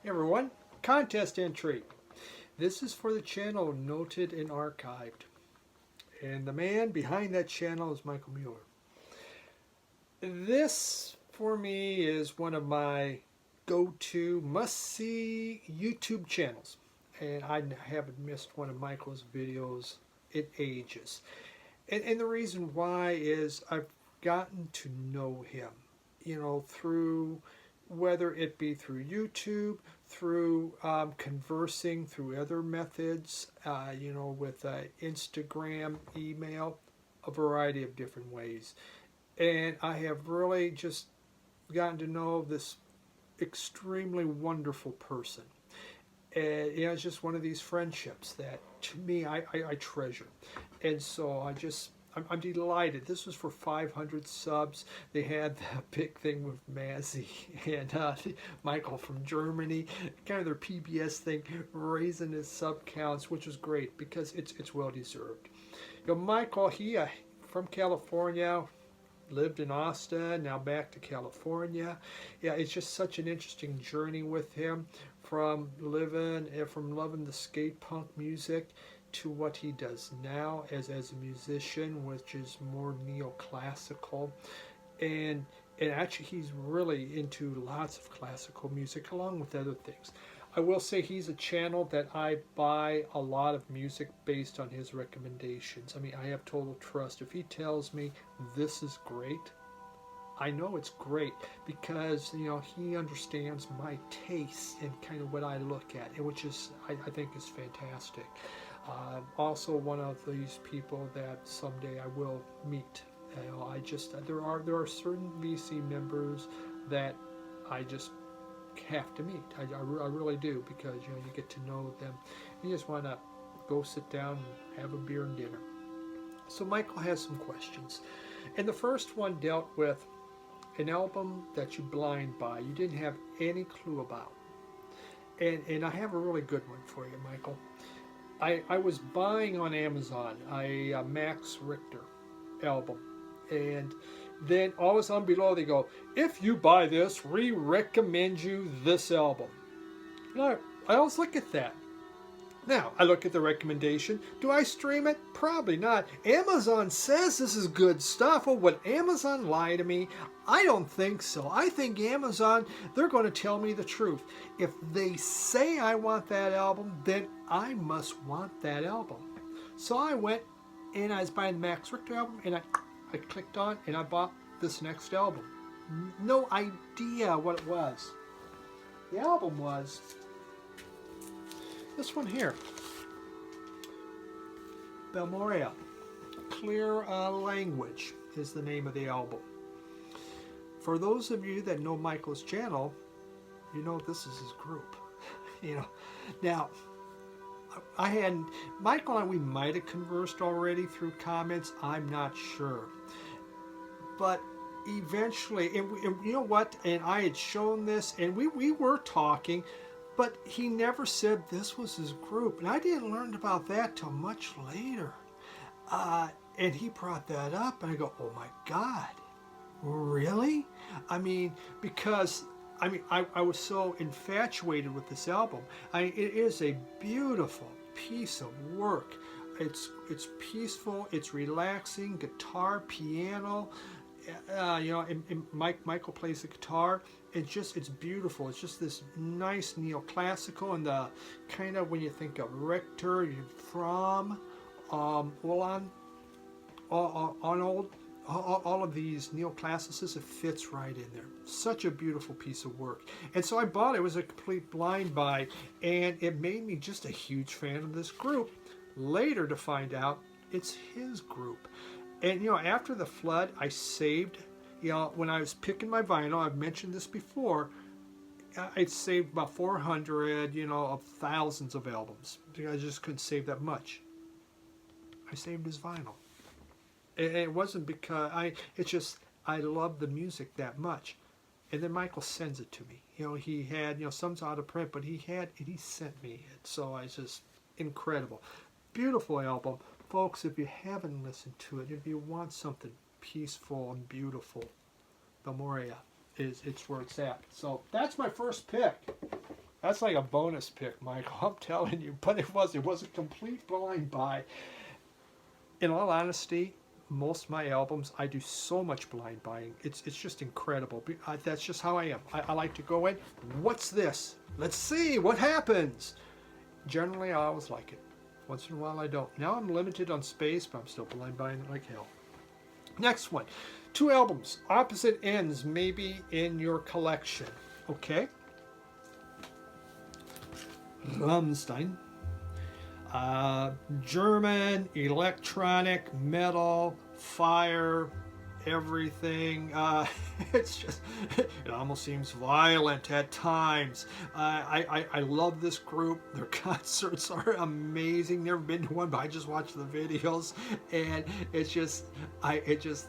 Hey everyone, contest entry. This is for the channel Noted and Archived. And the man behind that channel is Michael Muller. This, for me, is one of my go-to, must-see YouTube channels. And I haven't missed one of Michael's videos in ages. And the reason why is I've gotten to know him, through whether it be through YouTube, through conversing through other methods, with Instagram, email, a variety of different ways. And I have really just gotten to know this extremely wonderful person. And it's just one of these friendships that, to me, I treasure. And so I'm delighted. This was for 500 subs. They had the big thing with Mazzy and Michael from Germany, kind of their PBS thing, raising his sub counts, which was great because it's well deserved. Michael, he from California, lived in Austin, now back to California. Yeah, it's just such an interesting journey with him from loving the skate punk music to what he does now as a musician, which is more neoclassical. And actually he's really into lots of classical music along with other things. I will say he's a channel that I buy a lot of music based on his recommendations. I mean, I have total trust. If he tells me this is great, I know it's great because, he understands my tastes and kind of what I look at, which is, I think is fantastic. Also one of these people that someday I will meet. There are certain VC members that I just have to meet. I really do, because you get to know them. You just want to go sit down and have a beer and dinner. So Michael has some questions, and the first one dealt with an album that you blind buy, you didn't have any clue about. And I have a really good one for you, Michael. I was buying on Amazon a Max Richter album, and then all of a sudden below they go, if you buy this, we recommend you this album. And I always look at that. Now, I look at the recommendation. Do I stream it? Probably not. Amazon says this is good stuff. Oh, would Amazon lie to me? I don't think so. I think Amazon, they're going to tell me the truth. If they say I want that album, then I must want that album. So I went and I was buying the Max Richter album, and I clicked on and I bought this next album. No idea what it was. The album was this one here, Balmorhea. Clear Language is the name of the album. For those of you that know Michael's channel, this is his group. Now, Michael and we might have conversed already through comments. I'm not sure. But eventually, and you know what? And I had shown this, and we were talking, but he never said this was his group. And I didn't learn about that till much later. And he brought that up, and I go, oh my God, really? I mean, because I was so infatuated with this album. It is a beautiful piece of work. It's peaceful, it's relaxing, guitar, piano, and Michael plays the guitar. It's beautiful. It's just this nice neoclassical, and the kind of, when you think of Richter, from on all of these neoclassicists, it fits right in there. Such a beautiful piece of work. And so I bought it. It was a complete blind buy, and it made me just a huge fan of this group. Later to find out it's his group. And after the flood, I saved, when I was picking my vinyl, I've mentioned this before, I saved about 400, of thousands of albums. I just couldn't save that much. I saved his vinyl. And it wasn't because I love the music that much. And then Michael sends it to me. He had, some's out of print, but he sent me it. So it's just incredible. Beautiful album. Folks, if you haven't listened to it, if you want something peaceful and beautiful, Balmorhea it's where it's at. So that's my first pick. That's like a bonus pick, Michael. I'm telling you. But it was a complete blind buy. In all honesty, most of my albums, I do so much blind buying. It's just incredible. That's just how I am. I like to go in. What's this? Let's see what happens. Generally, I always like it. Once in a while, I don't. Now I'm limited on space, but I'm still blind buying it like hell. Next one. 2 albums, opposite ends, maybe in your collection. Okay. Rammstein. German, electronic, metal, fire, everything. It's just, it almost seems violent at times. I love this group. Their concerts are amazing. Never been to one, but I just watch the videos, and it's just,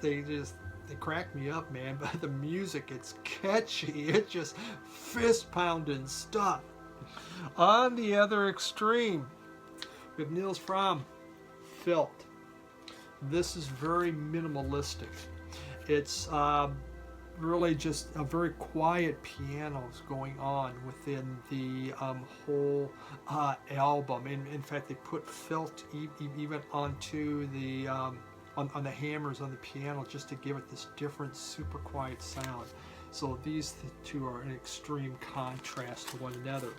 they crack me up, man. But the music, it's catchy. It's just fist pounding stuff. On the other extreme, we have Niels Fromm, Felt. This is very minimalistic. It's really just a very quiet pianos going on within the whole album. In fact, they put Felt even onto the on the hammers on the piano just to give it this different, super quiet sound. So these two are an extreme contrast to one another.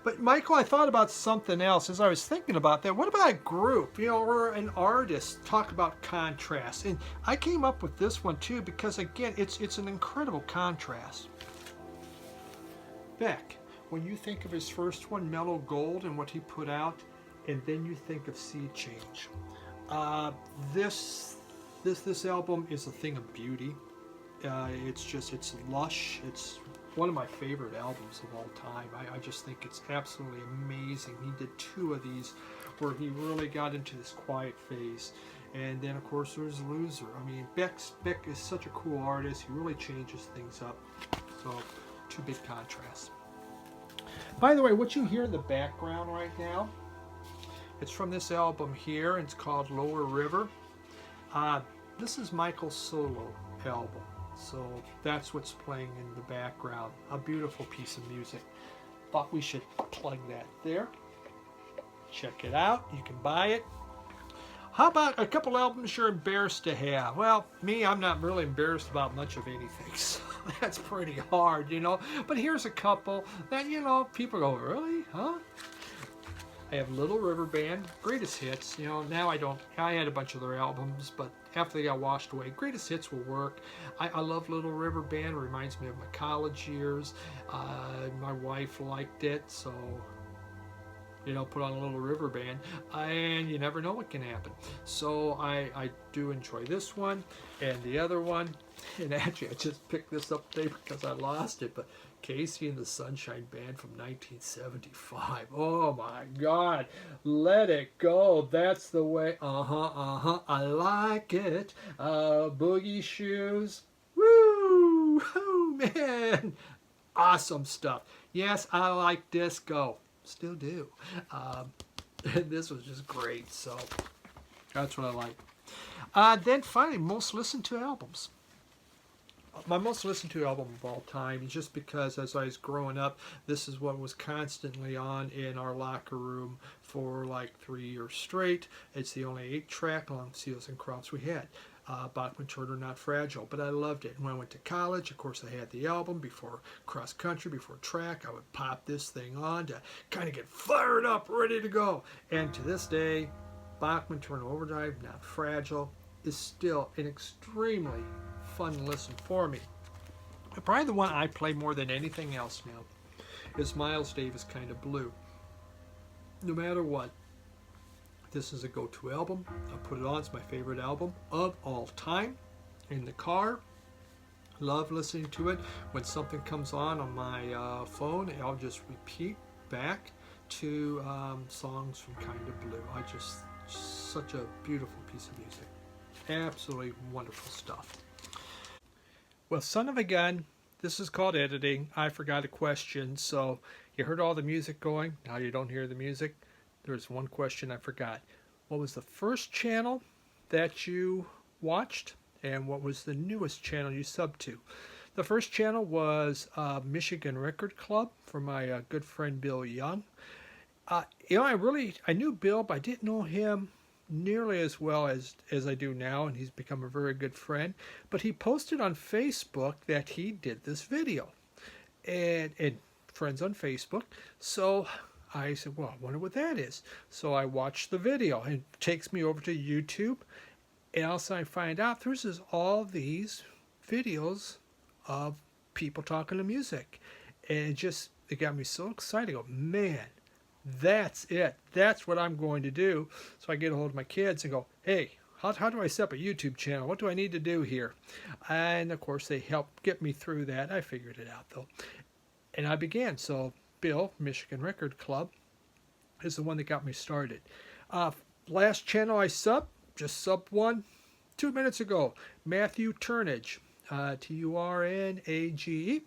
But Michael, I thought about something else as I was thinking about that. What about a group, or an artist? Talk about contrast. And I came up with this one too because, again, it's an incredible contrast. Beck, when you think of his first one, Mellow Gold, and what he put out, and then you think of Sea Change. This album is a thing of beauty. It's lush. It's one of my favorite albums of all time. I just think it's absolutely amazing. He did 2 of these where he really got into this quiet phase. And then, of course, there's Loser. I mean, Beck is such a cool artist. He really changes things up. So, 2 big contrasts. By the way, what you hear in the background right now, it's from this album here. It's called Lower River. This is Michael's solo album. So that's what's playing in the background. A beautiful piece of music. Thought we should plug that there. Check it out. You can buy it. How about a couple albums you're embarrassed to have? Well, me, I'm not really embarrassed about much of anything. So that's pretty hard, But here's a couple that, people go, really? Huh? I have Little River Band, Greatest Hits. Now I had a bunch of their albums, but after they got washed away, Greatest Hits will work. I love Little River Band. It reminds me of my college years. My wife liked it, so, put on a Little River Band. And you never know what can happen. So I do enjoy this one. And the other one, and actually I just picked this up today because I lost it, but Casey and the Sunshine Band from 1975. Oh my God. Let it go. That's the way. I like it. Boogie Shoes. Woo! Oh man. Awesome stuff. Yes, I like disco. Still do. And this was just great. So that's what I like. Then finally, most listened to albums. My most listened to album of all time is just because as I was growing up, this is what was constantly on in our locker room for like 3 years straight. It's the only 8-track along Seals and Crofts we had. Bachman Turner, Not Fragile, but I loved it. And when I went to college, of course, I had the album before cross country, before track. I would pop this thing on to kind of get fired up, ready to go. And to this day, Bachman Turner Overdrive, Not Fragile is still an extremely fun listen for me. But probably the one I play more than anything else now is Miles Davis Kind of Blue. No matter what, this is a go-to album. I'll put it on. It's my favorite album of all time. In the car, love listening to it. When something comes on my phone, I'll just repeat back to songs from Kind of Blue. Such a beautiful piece of music. Absolutely wonderful stuff. Well, son of a gun, this is called editing. I forgot a question. So you heard all the music going. Now you don't hear the music. There's one question I forgot. What was the first channel that you watched? And what was the newest channel you subbed to? The first channel was Michigan Record Club for my good friend Bill Young. I knew Bill, but I didn't know him nearly as well as I do now, and he's become a very good friend. But he posted on Facebook that he did this video, and friends on Facebook. So I said, well, I wonder what that is. So I watched the video, and it takes me over to YouTube, and also I find out there's all these videos of people talking to music, and it got me so excited. I go, man, that's it. That's what I'm going to do. So I get a hold of my kids and go, hey, how do I set up a YouTube channel? What do I need to do here? And of course, they helped get me through that. I figured it out though. And I began. So Bill, Michigan Record Club, is the one that got me started. Last channel I just subbed one 2 minutes ago. Matthew Turnage, Turnage.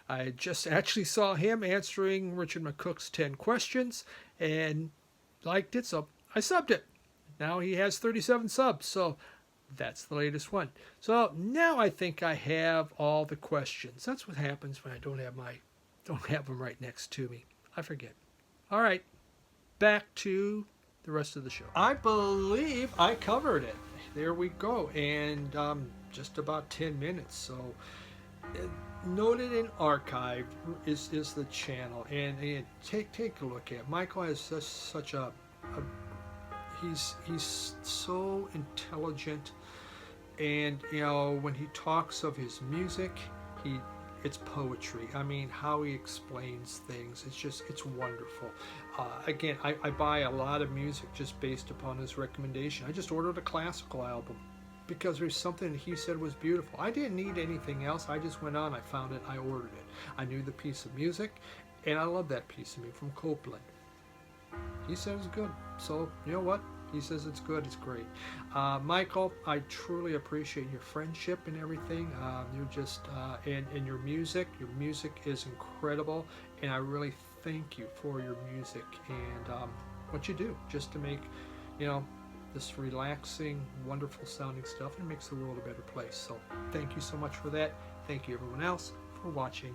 I just actually saw him answering Richard McCook's 10 questions and liked it, so I subbed it. Now he has 37 subs, so that's the latest one. So now I think I have all the questions. That's what happens when I don't have them right next to me. I forget. All right, back to the rest of the show. I believe I covered it. There we go, and just about 10 minutes. So. Noted in archive is the channel, and take a look at it. Michael has such a he's so intelligent, and when he talks of his music, it's poetry. I mean, how he explains things, it's wonderful. Again, I buy a lot of music just based upon his recommendation. I just ordered a classical album because there's something he said was beautiful. I didn't need anything else. I just went on, I found it, I ordered it. I knew the piece of music, and I love that piece of music from Copeland. He said it's good, so you know what? He says it's good, it's great. Michael, I truly appreciate your friendship and everything. You're just, and your music is incredible, and I really thank you for your music and what you do just to make, this relaxing, wonderful sounding stuff, and it makes the world a better place. So thank you so much for that. Thank you everyone else for watching.